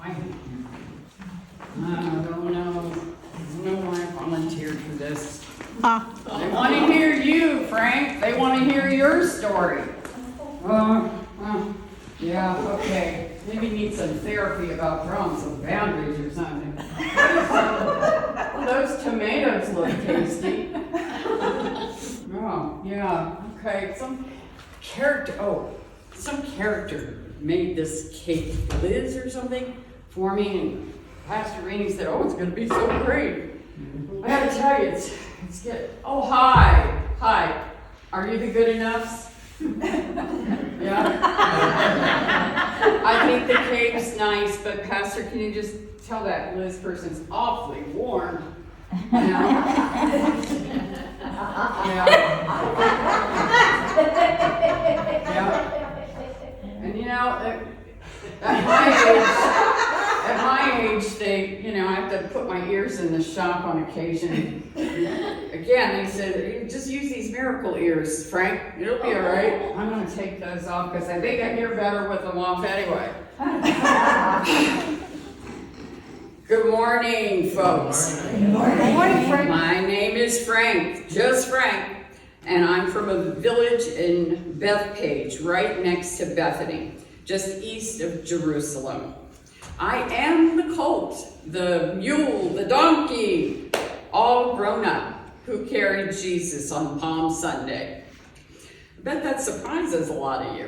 I don't know why I volunteered for this. They want to hear you, Frank. They want to hear your story. Yeah, okay. Maybe need some therapy about drawing some boundaries or something. Well, those tomatoes look tasty. Oh, yeah, okay. Some character made this cake, Liz or something, for me, and Pastor Rainey said, oh, it's going to be so great. I gotta tell you, it's good. Oh, hi. Are you the good enoughs? Yeah? I think the cake's nice, but Pastor, can you just tell that Liz person's awfully warm? You know? Yeah. And you know, at my age, they, I have to put my ears in the shop on occasion. Again, they said, just use these miracle ears, Frank. It'll be all right. I'm going to take those off because I think I hear better with them off anyway. Good morning, folks. Good morning, Frank. My name is Frank, just Frank, and I'm from a village in Bethpage, right next to Bethany, just east of Jerusalem. I am the colt, the mule, the donkey, all grown up, who carried Jesus on Palm Sunday. I bet that surprises a lot of you.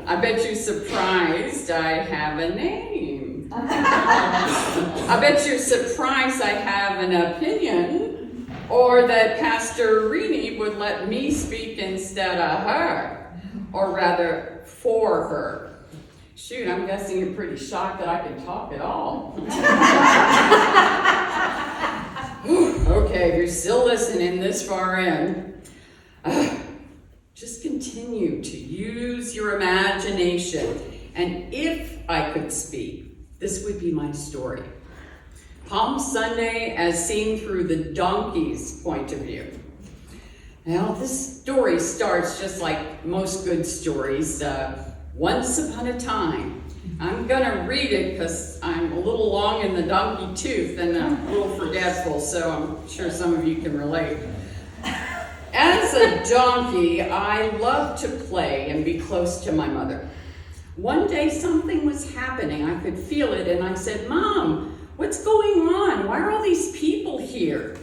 I bet you're surprised I have a name. I bet you're surprised I have an opinion, or that Pastor Rini would let me speak instead of her, or rather, for her. Shoot, I'm guessing you're pretty shocked that I can talk at all. Okay, you're still listening this far in. Just continue to use your imagination. And if I could speak, this would be my story. Palm Sunday as seen through the donkey's point of view. Now, this story starts just like most good stories. Once upon a time. I'm gonna read it because I'm a little long in the donkey tooth and a little forgetful, so I'm sure some of you can relate. As a donkey, I loved to play and be close to my mother. One day something was happening, I could feel it, and I said, Mom, what's going on? Why are all these people here?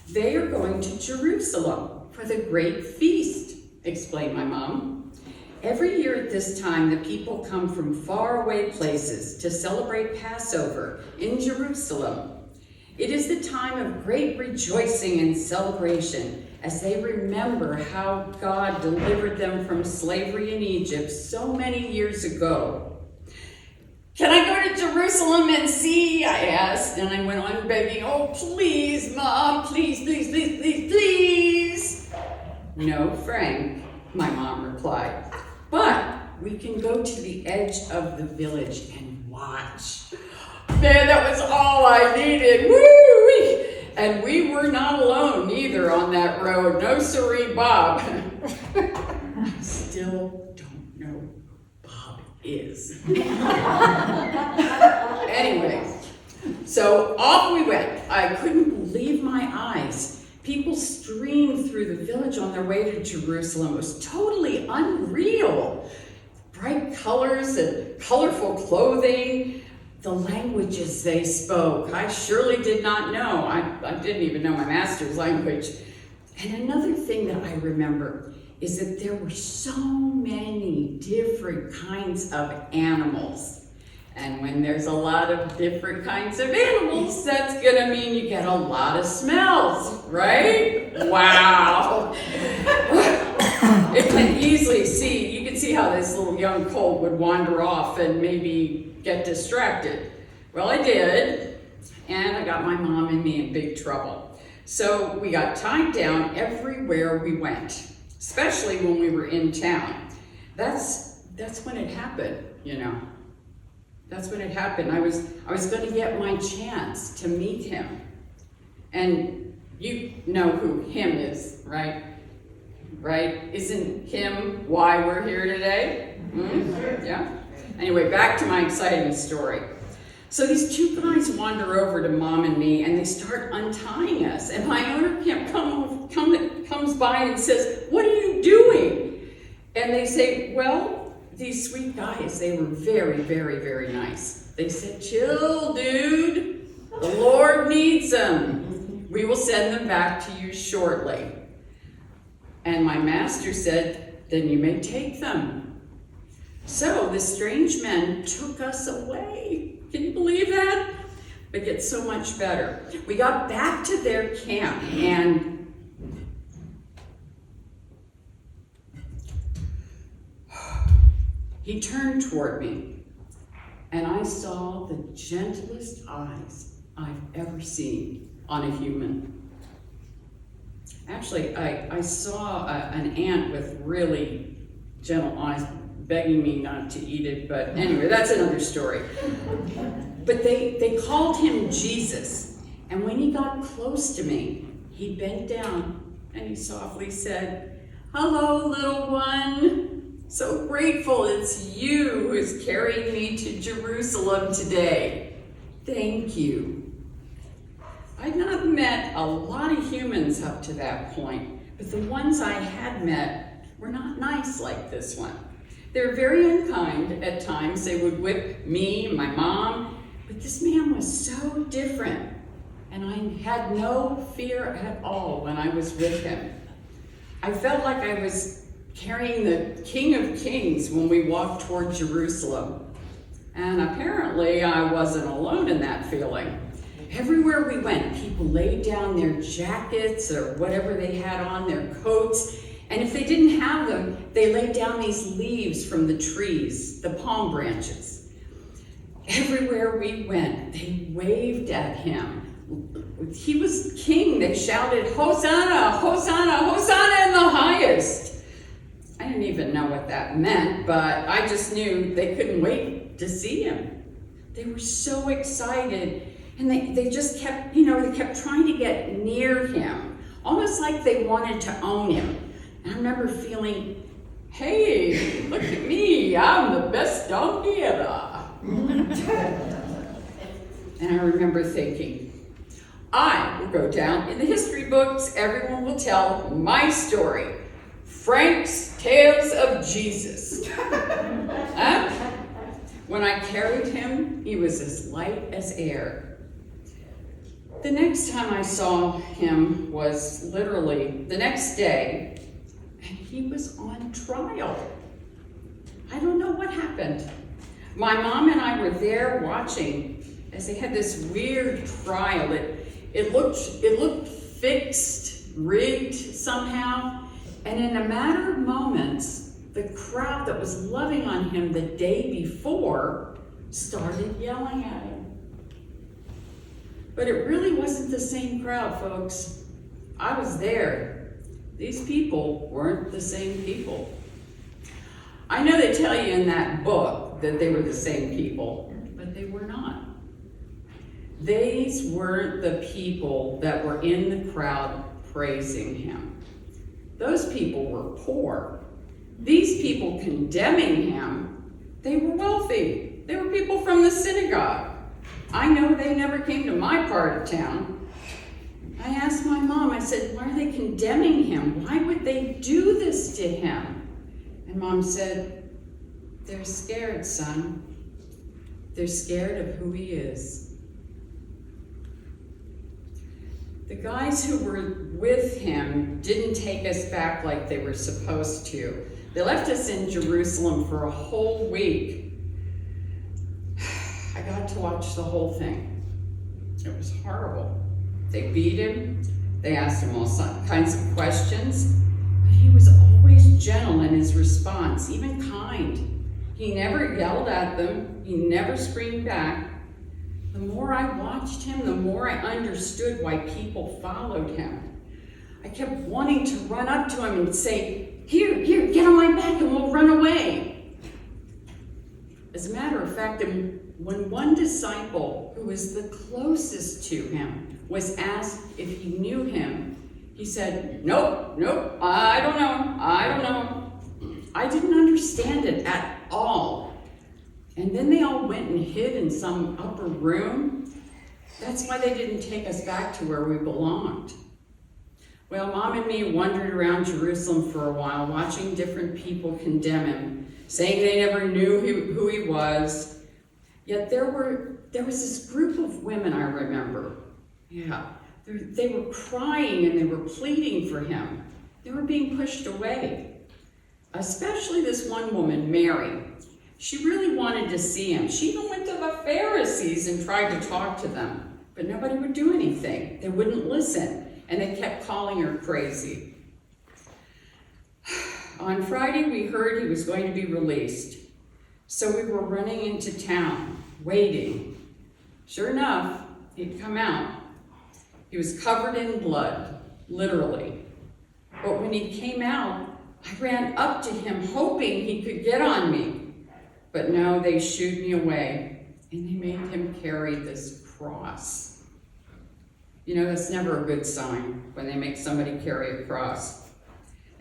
They are going to Jerusalem for the great feast, explained my mom. Every year at this time, the people come from faraway places to celebrate Passover in Jerusalem. It is the time of great rejoicing and celebration as they remember how God delivered them from slavery in Egypt so many years ago. Can I go to Jerusalem and see? I asked, and I went on begging, oh, please, Mom, please, please, please, please, please. No, Frank, my mom replied. But we can go to the edge of the village and watch. Man, that was all I needed. Woo! And we were not alone either on that road. No siree, Bob. I still don't know who Bob is. Anyway, so off we went. I couldn't believe my eyes. People streamed through the village on their way to Jerusalem. It was totally unreal. Bright colors and colorful clothing, the languages they spoke. I surely did not know. I didn't even know my master's language. And another thing that I remember is that there were so many different kinds of animals. And when there's a lot of different kinds of animals, that's gonna mean you get a lot of smells, right? Wow. You can see how this little young colt would wander off and maybe get distracted. Well, I did, and I got my mom and me in big trouble. So we got tied down everywhere we went, especially when we were in town. That's when it happened, That's when it happened. I was going to get my chance to meet him. And you know who him is, right? Right? Isn't him why we're here today? Yeah? Anyway, back to my exciting story. So these two guys wander over to Mom and me, and they start untying us. And my owner comes by and says, "What are you doing?" And they say, well, these sweet guys, they were very, very, very nice. They said, "Chill, dude. The Lord needs them. We will send them back to you shortly." And my master said, "Then you may take them." So the strange men took us away. Can you believe that? It gets so much better. We got back to their camp, and he turned toward me, and I saw the gentlest eyes I've ever seen on a human. Actually, I saw an ant with really gentle eyes begging me not to eat it, but anyway, that's another story. But they called him Jesus, and when he got close to me, he bent down and he softly said, "Hello, little one. So grateful it's you who is carrying me to Jerusalem today. Thank you." I'd not met a lot of humans up to that point, but the ones I had met were not nice like this one. They were very unkind at times. They would whip me and my mom, but this man was so different, and I had no fear at all when I was with him. I felt like I was carrying the King of Kings when we walked toward Jerusalem. And apparently I wasn't alone in that feeling. Everywhere we went, people laid down their jackets or whatever they had on, their coats, and if they didn't have them, they laid down these leaves from the trees, the palm branches. Everywhere we went, they waved at him. He was king. They shouted, "Hosanna, Hosanna, Hosanna in the highest." I didn't even know what that meant, but I just knew they couldn't wait to see him. They were so excited, and they just kept, they kept trying to get near him, almost like they wanted to own him. And I remember feeling, hey, look at me, I'm the best donkey ever. And I remember thinking, I will go down in the history books, everyone will tell my story. Frank's Tales of Jesus. When I carried him, he was as light as air. The next time I saw him was literally the next day, and he was on trial. I don't know what happened. My mom and I were there watching as they had this weird trial. It looked fixed, rigged somehow, and in a matter of moments, the crowd that was loving on him the day before started yelling at him. But it really wasn't the same crowd, folks. I was there. These people weren't the same people. I know they tell you in that book that they were the same people, but they were not. These weren't the people that were in the crowd praising him. Those people were poor. These people condemning him, they were wealthy. They were people from the synagogue. I know they never came to my part of town. I asked my mom, I said, why are they condemning him? Why would they do this to him? And Mom said, they're scared, son. They're scared of who he is. The guys who were with him didn't take us back like they were supposed to. They left us in Jerusalem for a whole week. I got to watch the whole thing. It was horrible. They beat him. They asked him all kinds of questions. But he was always gentle in his response, even kind. He never yelled at them. He never screamed back. The more I watched him, the more I understood why people followed him. I kept wanting to run up to him and say, here, get on my back and we'll run away. As a matter of fact, when one disciple who was the closest to him was asked if he knew him, he said, nope, I don't know. I didn't understand it at all. And then they all went and hid in some upper room. That's why they didn't take us back to where we belonged. Well, Mom and me wandered around Jerusalem for a while, watching different people condemn him, saying they never knew who he was. Yet there was this group of women I remember. Yeah, they were crying and they were pleading for him. They were being pushed away. Especially this one woman, Mary. She really wanted to see him. She even went to the Pharisees and tried to talk to them, but nobody would do anything. They wouldn't listen, and they kept calling her crazy. On Friday, we heard he was going to be released, so we were running into town, waiting. Sure enough, he'd come out. He was covered in blood, literally. But when he came out, I ran up to him, hoping he could get on me. But no, they shooed me away, and they made him carry this cross. You know, that's never a good sign when they make somebody carry a cross.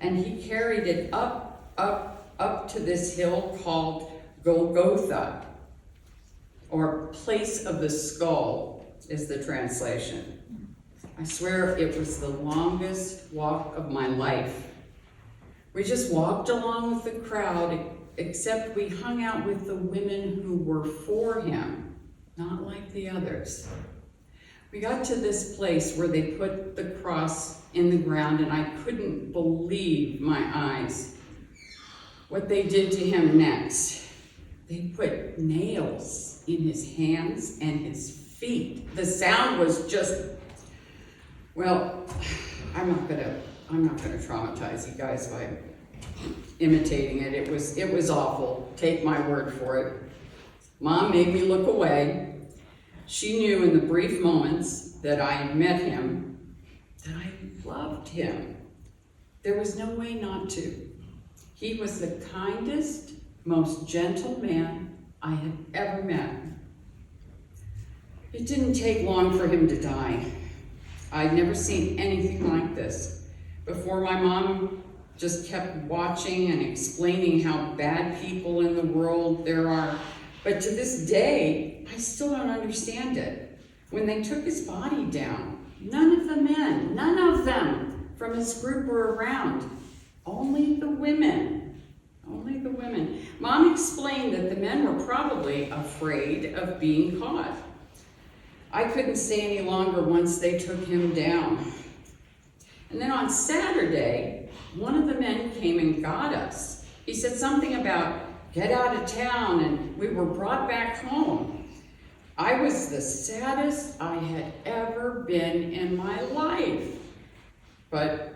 And he carried it up to this hill called Golgotha, or place of the skull is the translation. I swear it was the longest walk of my life. We just walked along with the crowd, except we hung out with the women who were for him, not like the others. We got to this place where they put the cross in the ground, and I couldn't believe my eyes. What they did to him next, they put nails in his hands and his feet. The sound was just, well, I'm not gonna traumatize you guys by imitating it. It was awful. Take my word for it. Mom made me look away. She knew in the brief moments that I met him that I loved him. There was no way not to. He was the kindest, most gentle man I had ever met. It didn't take long for him to die. I'd never seen anything like this. Before, my mom just kept watching and explaining how bad people in the world there are. But to this day, I still don't understand it. When they took his body down, none of the men, none of them from his group were around. Only the women. Only the women. Mom explained that the men were probably afraid of being caught. I couldn't stay any longer once they took him down. And then on Saturday, one of the men came and got us. He said something about get out of town, and we were brought back home. I was the saddest I had ever been in my life. But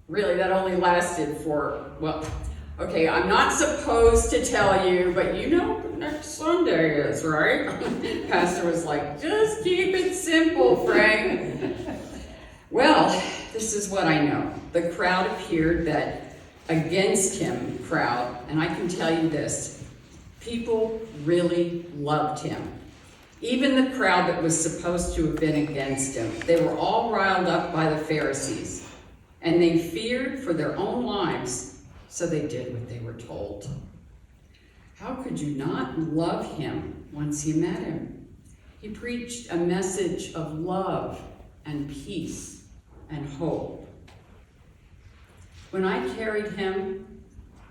really, that only lasted for, well, okay, I'm not supposed to tell you, but you know what next Sunday is, right? Pastor was like, just keep it simple, Frank. Well, this is what I know. The crowd appeared, that against him crowd, and I can tell you this, people really loved him. Even the crowd that was supposed to have been against him. They were all riled up by the Pharisees, and they feared for their own lives, so they did what they were told. How could you not love him once you met him? He preached a message of love and peace and hope. When I carried him,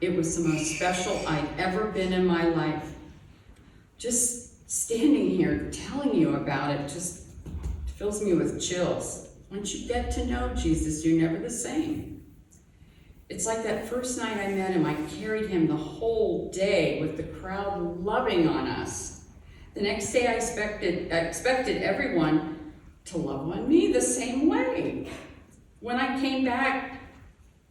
it was the most special I'd ever been in my life. Just standing here telling you about it just fills me with chills. Once you get to know Jesus, you're never the same. It's like that first night I met him, I carried him the whole day with the crowd loving on us. The next day I expected everyone to love on me the same way. When I came back,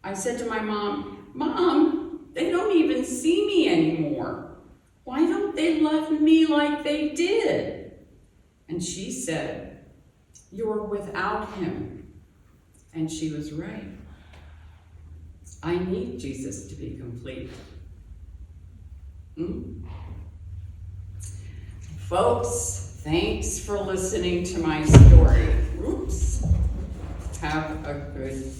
I said to my mom, Mom, they don't even see me anymore. Why don't they love me like they did? And she said, you're without him. And she was right. I need Jesus to be complete. Folks, thanks for listening to my story. Oops. Have a good